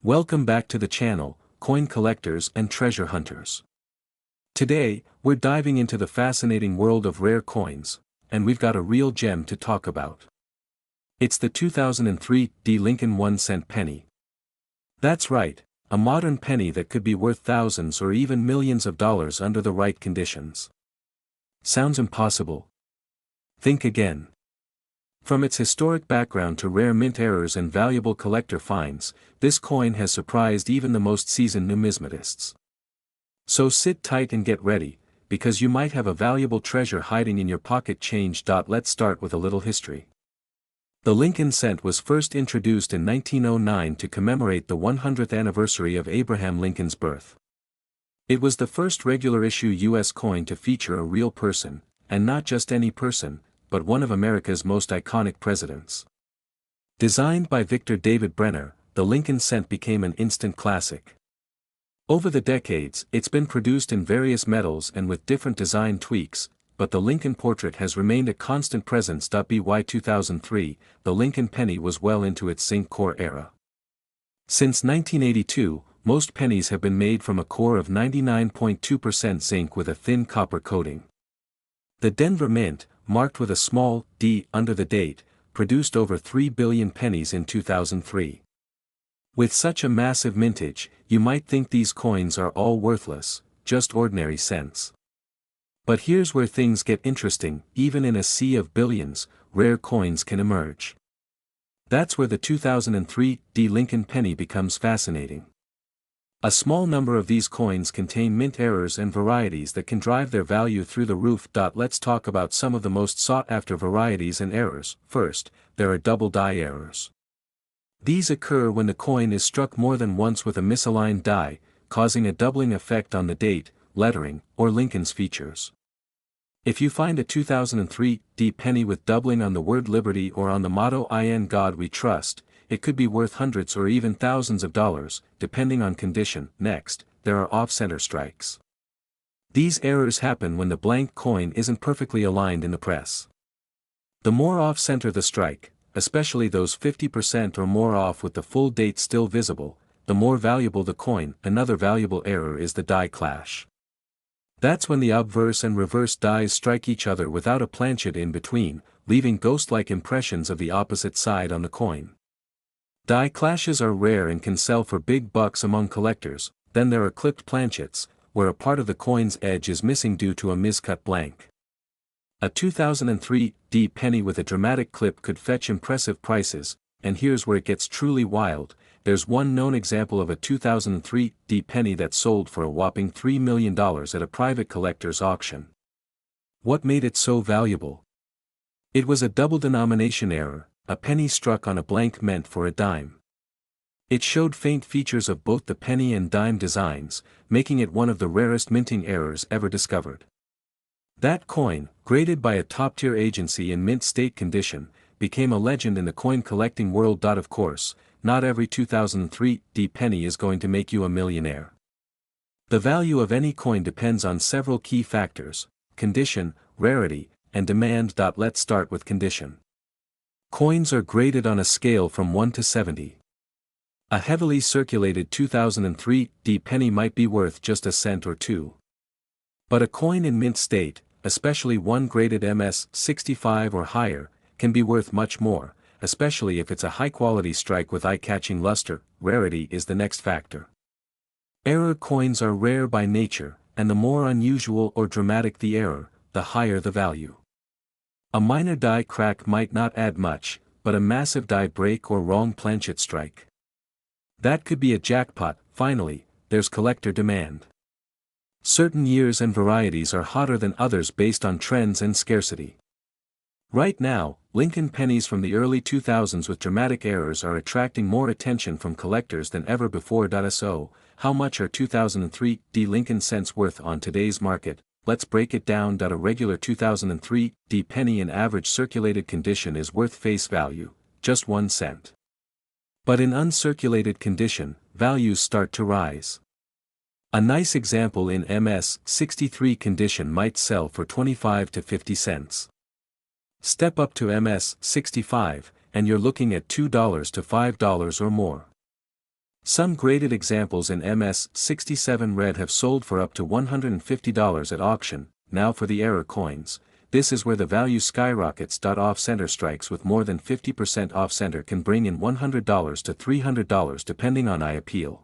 Welcome back to the channel, coin collectors and treasure hunters. Today, we're diving into the fascinating world of rare coins, and we've got a real gem to talk about. It's the 2003 Lincoln 1-cent penny. That's right, a modern penny that could be worth thousands or even millions of dollars under the right conditions. Sounds impossible? Think again. From its historic background to rare mint errors and valuable collector finds, this coin has surprised even the most seasoned numismatists. So sit tight and get ready, because you might have a valuable treasure hiding in your pocket change. Let's start with a little history. The Lincoln cent was first introduced in 1909 to commemorate the 100th anniversary of Abraham Lincoln's birth. It was the first regular issue U.S. coin to feature a real person, and not just any person, but one of America's most iconic presidents. Designed by Victor David Brenner, the Lincoln cent became an instant classic. Over the decades, it's been produced in various metals and with different design tweaks, but the Lincoln portrait has remained a constant presence. By 2003, the Lincoln penny was well into its zinc core era. Since 1982, most pennies have been made from a core of 99.2% zinc with a thin copper coating. The Denver Mint, marked with a small d under the date, produced over 3 billion pennies in 2003. With such a massive mintage, you might think these coins are all worthless, just ordinary cents. But here's where things get interesting. Even in a sea of billions, rare coins can emerge. That's where the 2003 Lincoln penny becomes fascinating. A small number of these coins contain mint errors and varieties that can drive their value through the roof. Let's talk about some of the most sought-after varieties and errors. First, there are double die errors. These occur when the coin is struck more than once with a misaligned die, causing a doubling effect on the date, lettering, or Lincoln's features. If you find a 2003 penny with doubling on the word Liberty or on the motto "In God We Trust," it could be worth hundreds or even thousands of dollars, depending on condition. Next, there are off-center strikes. These errors happen when the blank coin isn't perfectly aligned in the press. The more off-center the strike, especially those 50% or more off with the full date still visible, the more valuable the coin. Another valuable error is the die clash. That's when the obverse and reverse dies strike each other without a planchet in between, leaving ghost-like impressions of the opposite side on the coin. Die clashes are rare and can sell for big bucks among collectors. Then there are clipped planchets, where a part of the coin's edge is missing due to a miscut blank. A 2003 penny with a dramatic clip could fetch impressive prices, and here's where it gets truly wild. There's one known example of a 2003 penny that sold for a whopping $3 million at a private collector's auction. What made it so valuable? It was a double denomination error, a penny struck on a blank meant for a dime. It showed faint features of both the penny and dime designs, making it one of the rarest minting errors ever discovered. That coin, graded by a top-tier agency in mint state condition, became a legend in the coin collecting world. Of course, not every 2003 penny is going to make you a millionaire. The value of any coin depends on several key factors: condition, rarity, and demand. Let's start with condition. Coins are graded on a scale from 1 to 70. A heavily circulated 2003 penny might be worth just a cent or two. But a coin in mint state, especially one graded MS 65 or higher, can be worth much more, especially if it's a high-quality strike with eye-catching luster. Rarity is the next factor. Error coins are rare by nature, and the more unusual or dramatic the error, the higher the value. A minor die crack might not add much, but a massive die break or wrong planchet strike, that could be a jackpot. Finally, there's collector demand. Certain years and varieties are hotter than others based on trends and scarcity. Right now, Lincoln pennies from the early 2000s with dramatic errors are attracting more attention from collectors than ever before. So, how much are 2003 Lincoln cents worth on today's market? Let's break it down. A regular 2003 penny in average circulated condition is worth face value, just 1 cent. But in uncirculated condition, values start to rise. A nice example in MS 63 condition might sell for 25 to 50 cents. Step up to MS 65, and you're looking at $2 to $5 or more. Some graded examples in MS-67 red have sold for up to $150 at auction. Now for the error coins, this is where the value skyrockets. Off-center strikes with more than 50% off-center can bring in $100 to $300 depending on eye appeal.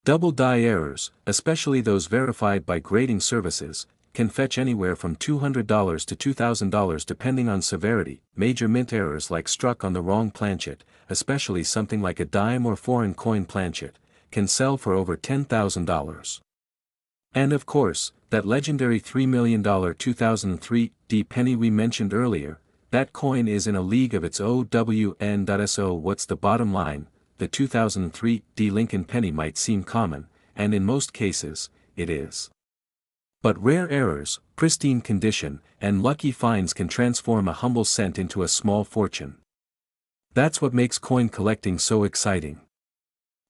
Double die errors, especially those verified by grading services, can fetch anywhere from $200 to $2,000 depending on severity. Major mint errors like struck on the wrong planchet, especially something like a dime or foreign coin planchet, can sell for over $10,000. And of course, that legendary $3 million 2003 D penny we mentioned earlier, that coin is in a league of its own. What's the bottom line? The 2003 D Lincoln penny might seem common, and in most cases, it is. But rare errors, pristine condition, and lucky finds can transform a humble cent into a small fortune. That's what makes coin collecting so exciting.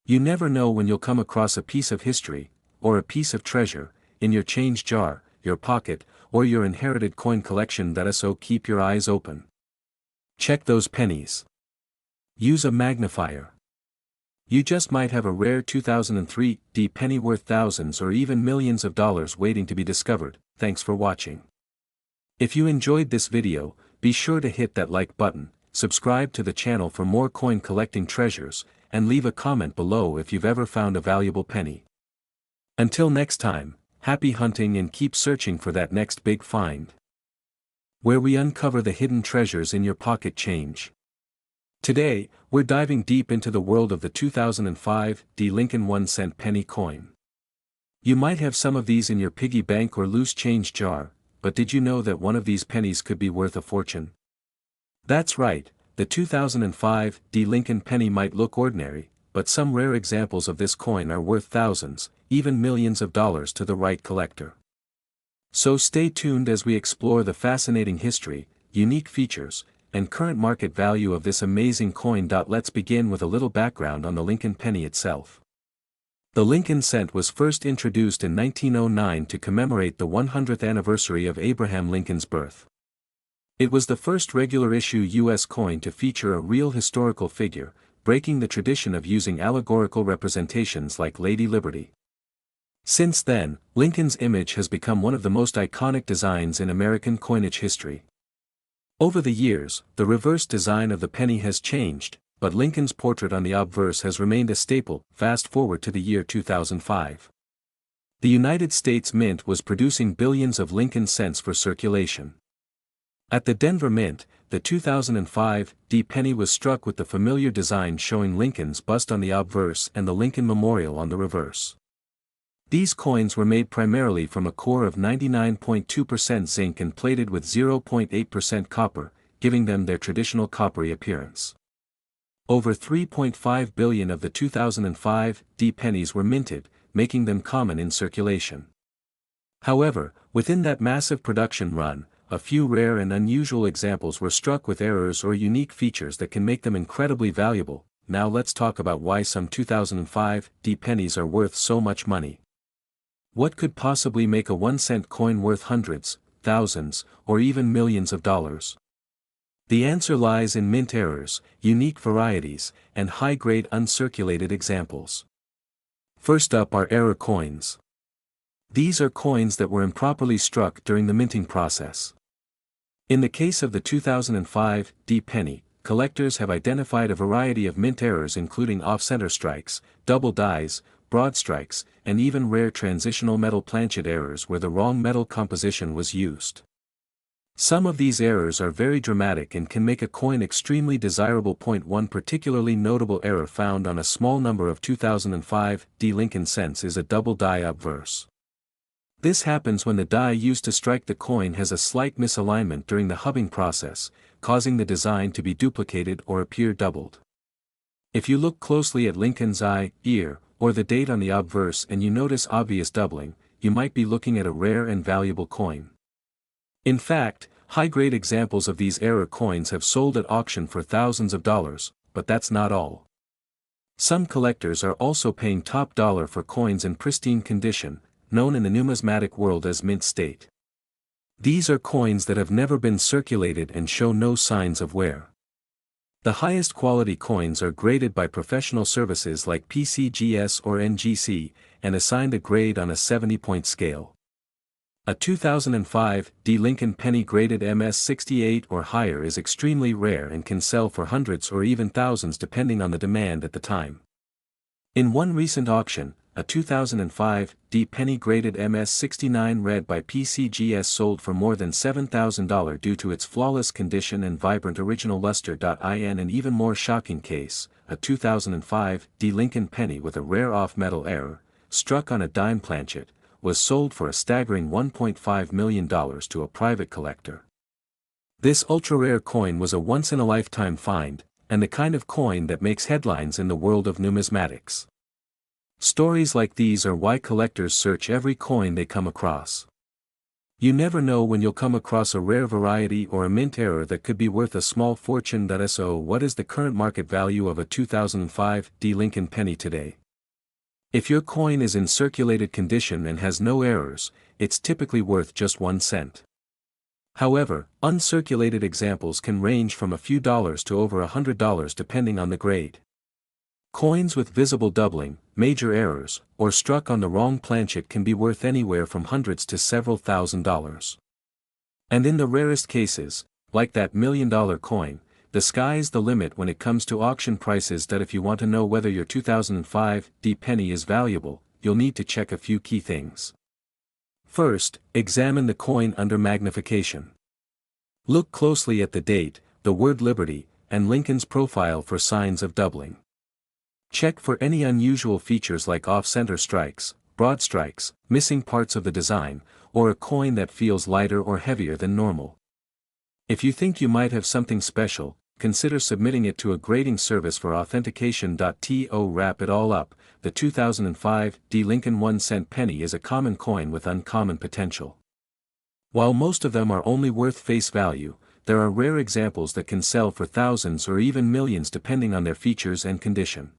You never know when you'll come across a piece of history, or a piece of treasure, in your change jar, your pocket, or your inherited coin collection. So keep your eyes open. Check those pennies. Use a magnifier. You just might have a rare 2003 D penny worth thousands or even millions of dollars waiting to be discovered. Thanks for watching. If you enjoyed this video, be sure to hit that like button, subscribe to the channel for more coin collecting treasures, and leave a comment below if you've ever found a valuable penny. Until next time, happy hunting and keep searching for that next big find, where we uncover the hidden treasures in your pocket change. Today, we're diving deep into the world of the 2005 D Lincoln 1-cent penny coin. You might have some of these in your piggy bank or loose change jar, but did you know that one of these pennies could be worth a fortune? That's right, the 2005 D Lincoln penny might look ordinary, but some rare examples of this coin are worth thousands, even millions of dollars to the right collector. So stay tuned as we explore the fascinating history, unique features, and current market value of this amazing coin. Let's begin with a little background on the Lincoln penny itself. The Lincoln cent was first introduced in 1909 to commemorate the 100th anniversary of Abraham Lincoln's birth. It was the first regular issue U.S. coin to feature a real historical figure, breaking the tradition of using allegorical representations like Lady Liberty. Since then, Lincoln's image has become one of the most iconic designs in American coinage history. Over the years, the reverse design of the penny has changed, but Lincoln's portrait on the obverse has remained a staple. Fast forward to the year 2005. The United States Mint was producing billions of Lincoln cents for circulation. At the Denver Mint, the 2005 D penny was struck with the familiar design showing Lincoln's bust on the obverse and the Lincoln Memorial on the reverse. These coins were made primarily from a core of 99.2% zinc and plated with 0.8% copper, giving them their traditional coppery appearance. Over 3.5 billion of the 2005 D pennies were minted, making them common in circulation. However, within that massive production run, a few rare and unusual examples were struck with errors or unique features that can make them incredibly valuable. Now let's talk about why some 2005 D pennies are worth so much money. What could possibly make a 1-cent coin worth hundreds, thousands, or even millions of dollars? The answer lies in mint errors, unique varieties, and high-grade uncirculated examples. First up are error coins. These are coins that were improperly struck during the minting process. In the case of the 2005 D penny, collectors have identified a variety of mint errors including off-center strikes, double dies, broad strikes, and even rare transitional metal planchet errors where the wrong metal composition was used. Some of these errors are very dramatic and can make a coin extremely desirable. One particularly notable error found on a small number of 2005 D Lincoln cents is a double die obverse. This happens when the die used to strike the coin has a slight misalignment during the hubbing process, causing the design to be duplicated or appear doubled. If you look closely at Lincoln's eye, ear, or the date on the obverse and you notice obvious doubling, you might be looking at a rare and valuable coin. In fact, high-grade examples of these error coins have sold at auction for thousands of dollars, but that's not all. Some collectors are also paying top dollar for coins in pristine condition, known in the numismatic world as mint state. These are coins that have never been circulated and show no signs of wear. The highest quality coins are graded by professional services like PCGS or NGC, and assigned a grade on a 70-point scale. A 2005 D Lincoln penny graded MS68 or higher is extremely rare and can sell for hundreds or even thousands depending on the demand at the time. In one recent auction, a 2005 D penny graded MS69 red by PCGS sold for more than $7,000 due to its flawless condition and vibrant original luster. In an even more shocking case, a 2005 D Lincoln penny with a rare off-metal error, struck on a dime planchet, was sold for a staggering $1.5 million to a private collector. This ultra-rare coin was a once-in-a-lifetime find, and the kind of coin that makes headlines in the world of numismatics. Stories like these are why collectors search every coin they come across. You never know when you'll come across a rare variety or a mint error that could be worth a small fortune. So what is the current market value of a 2005 D Lincoln penny today? If your coin is in circulated condition and has no errors, it's typically worth just 1 cent. However, uncirculated examples can range from a few dollars to over $100 depending on the grade. Coins with visible doubling, major errors, or struck on the wrong planchet can be worth anywhere from hundreds to several $1,000s. And in the rarest cases, like that $1 million coin, the sky's the limit when it comes to auction prices. If you want to know whether your 2005 D penny is valuable, you'll need to check a few key things. First, examine the coin under magnification. Look closely at the date, the word Liberty, and Lincoln's profile for signs of doubling. Check for any unusual features like off-center strikes, broad strikes, missing parts of the design, or a coin that feels lighter or heavier than normal. If you think you might have something special, consider submitting it to a grading service for authentication. To wrap it all up, the 2005 D Lincoln 1-cent penny is a common coin with uncommon potential. While most of them are only worth face value, there are rare examples that can sell for thousands or even millions depending on their features and condition.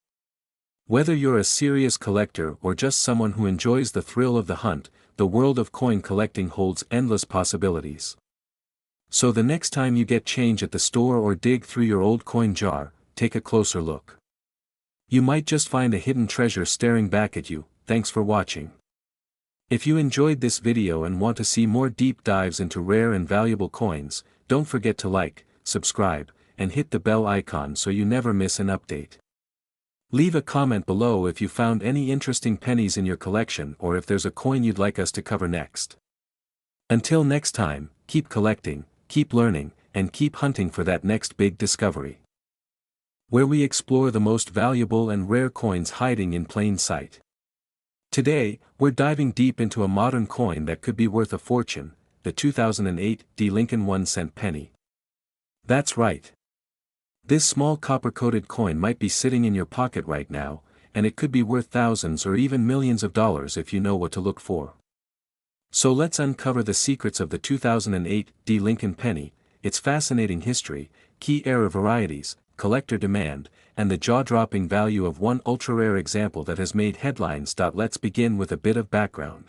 Whether you're a serious collector or just someone who enjoys the thrill of the hunt, the world of coin collecting holds endless possibilities. So the next time you get change at the store or dig through your old coin jar, take a closer look. You might just find a hidden treasure staring back at you. Thanks for watching. If you enjoyed this video and want to see more deep dives into rare and valuable coins, don't forget to like, subscribe, and hit the bell icon so you never miss an update. Leave a comment below if you found any interesting pennies in your collection or if there's a coin you'd like us to cover next. Until next time, keep collecting, keep learning, and keep hunting for that next big discovery, where we explore the most valuable and rare coins hiding in plain sight. Today, we're diving deep into a modern coin that could be worth a fortune, the 2008 D Lincoln 1-cent penny. That's right. This small copper-coated coin might be sitting in your pocket right now, and it could be worth thousands or even millions of dollars if you know what to look for. So let's uncover the secrets of the 2008 D Lincoln penny, its fascinating history, key era varieties, collector demand, and the jaw-dropping value of one ultra-rare example that has made headlines. Let's begin with a bit of background.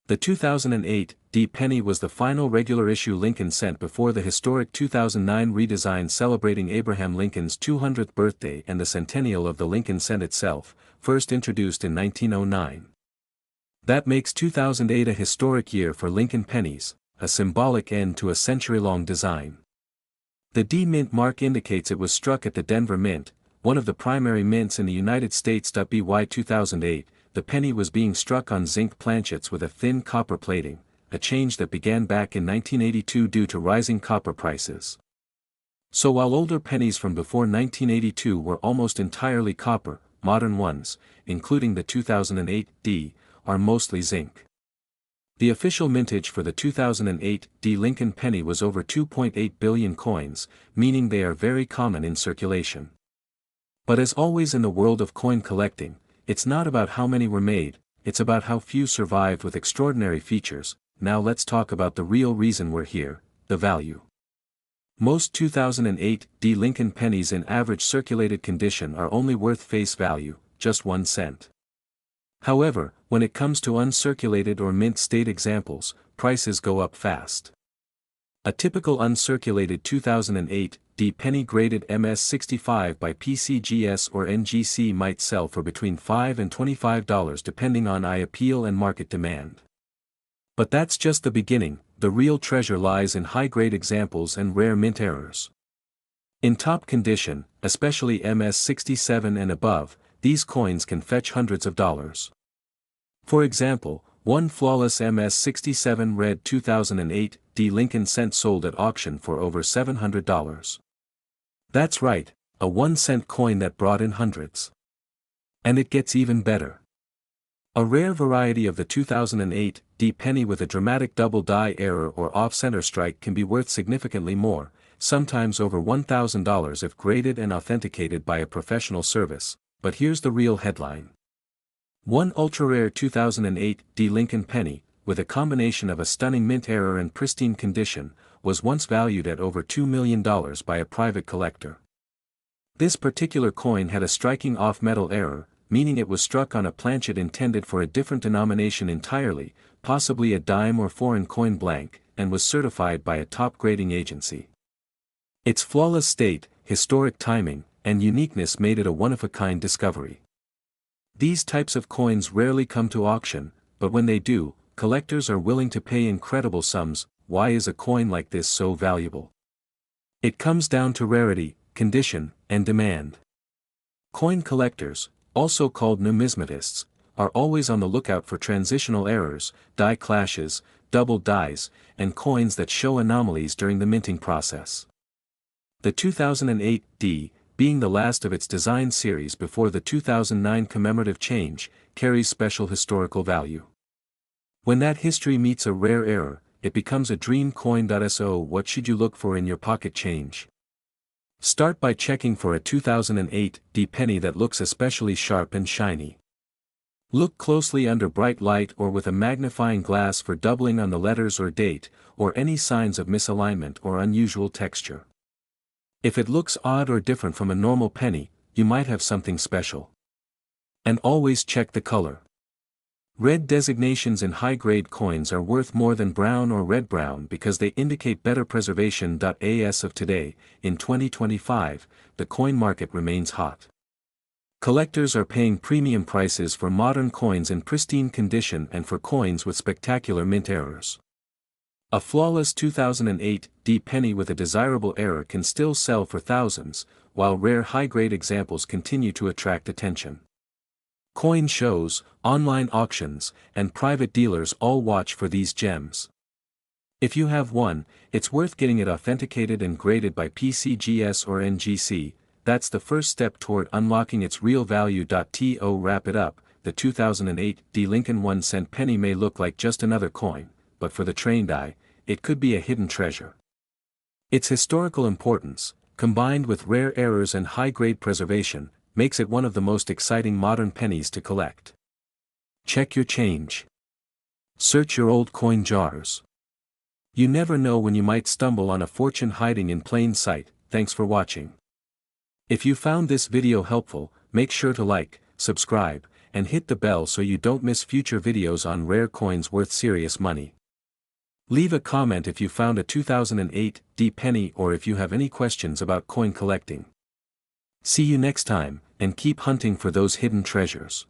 The 2008 D penny was the final regular issue Lincoln cent before the historic 2009 redesign celebrating Abraham Lincoln's 200th birthday and the centennial of the Lincoln cent itself, first introduced in 1909. That makes 2008 a historic year for Lincoln pennies, a symbolic end to a century-long design. The D mint mark indicates it was struck at the Denver Mint, one of the primary mints in the United States. By 2008, the penny was being struck on zinc planchets with a thin copper plating, a change that began back in 1982 due to rising copper prices. So while older pennies from before 1982 were almost entirely copper, modern ones, including the 2008 D, are mostly zinc. The official mintage for the 2008 D Lincoln penny was over 2.8 billion coins, meaning they are very common in circulation. But as always in the world of coin collecting, it's not about how many were made, it's about how few survived with extraordinary features. Now let's talk about the real reason we're here, the value. Most 2008 D Lincoln pennies in average circulated condition are only worth face value, just 1 cent. However, when it comes to uncirculated or mint state examples, prices go up fast. A typical uncirculated 2008 D penny graded MS65 by PCGS or NGC might sell for between $5 and $25 depending on eye appeal and market demand. But that's just the beginning. The real treasure lies in high-grade examples and rare mint errors. In top condition, especially MS67 and above, these coins can fetch hundreds of dollars. For example, one flawless MS67 red 2008 D Lincoln cent sold at auction for over $700. That's right, a 1-cent coin that brought in hundreds. And it gets even better. A rare variety of the 2008 D penny with a dramatic double die error or off-center strike can be worth significantly more, sometimes over $1,000 if graded and authenticated by a professional service. But here's the real headline. One ultra-rare 2008 D Lincoln penny, with a combination of a stunning mint error and pristine condition, was once valued at over $2 million by a private collector. This particular coin had a striking off-metal error, meaning it was struck on a planchet intended for a different denomination entirely, possibly a dime or foreign coin blank, and was certified by a top grading agency. Its flawless state, historic timing, and uniqueness made it a one-of-a-kind discovery. These types of coins rarely come to auction, but when they do, collectors are willing to pay incredible sums. Why is a coin like this so valuable? It comes down to rarity, condition, and demand. Coin collectors, also called numismatists, are always on the lookout for transitional errors, die clashes, double dies, and coins that show anomalies during the minting process. The 2008 D, being the last of its design series before the 2009 commemorative change, carries special historical value. When that history meets a rare error, it becomes a dream coin. So what should you look for in your pocket change? Start by checking for a 2008 D penny that looks especially sharp and shiny. Look closely under bright light or with a magnifying glass for doubling on the letters or date, or any signs of misalignment or unusual texture. If it looks odd or different from a normal penny, you might have something special. And always check the color. Red designations in high-grade coins are worth more than brown or red-brown because they indicate better preservation. As of today, in 2025, the coin market remains hot. Collectors are paying premium prices for modern coins in pristine condition and for coins with spectacular mint errors. A flawless 2008 D penny with a desirable error can still sell for thousands, while rare high-grade examples continue to attract attention. Coin shows, online auctions, and private dealers all watch for these gems. If you have one, it's worth getting it authenticated and graded by PCGS or NGC. That's the first step toward unlocking its real value. To wrap it up, the 2008 D Lincoln 1-cent penny may look like just another coin, but for the trained eye, it could be a hidden treasure. Its historical importance, combined with rare errors and high-grade preservation, makes it one of the most exciting modern pennies to collect. Check your change. Search your old coin jars. You never know when you might stumble on a fortune hiding in plain sight. Thanks for watching. If you found this video helpful, make sure to like, subscribe, and hit the bell so you don't miss future videos on rare coins worth serious money. Leave a comment if you found a 2008 D penny or if you have any questions about coin collecting. See you next time, and keep hunting for those hidden treasures.